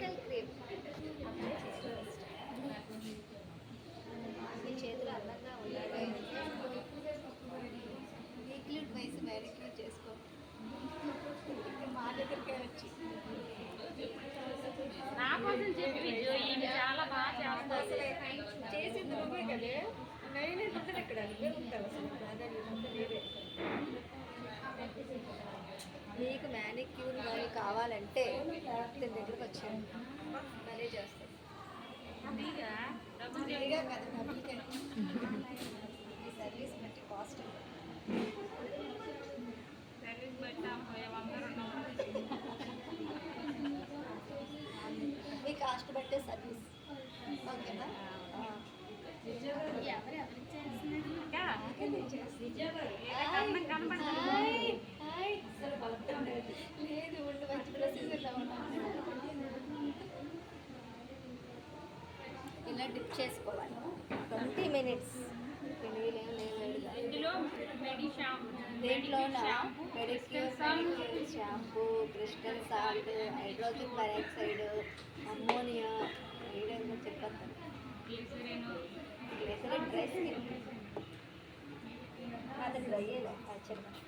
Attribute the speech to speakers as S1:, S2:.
S1: Medical cream మీ చేతులు అందంగా ఉండాలి. వీక్లీ వైస్ మ్యానిక్యూర్ చేసుకో. మా దగ్గరికి వచ్చి
S2: నా కోసం చెప్పి చాలా బాగా చేస్తుంది.
S1: చేసింది నువ్వే కదా, నేనే ఉంటుంది ఇక్కడ నువ్వే ఉంటావు అసలు ప్రాధాన్యత లేదే. మీకు మ్యానిక్యూర్ కానీ కావాలంటే దీని దగ్గరకు వచ్చాను, భలే చేస్తాను. ఫ్రీగా కదా, ఈ సర్వీస్ బట్టి కాస్ట్ మీ కాస్ట్ బట్టే సర్వీస్. ఓకేనా? లేదు ఉండి మంచి ప్రొసీజర్లో ఉన్నాను. ఇలా డిప్ చేసుకోవాలి 20 minutes. దేంట్లో Medicure shampoo, crystal salt, hydrogen peroxide, ammonia వేయడంలో చెప్పద్దు. గ్లిసరిన్ డ్రై స్కిన్ అది డ్రై చెప్పండి.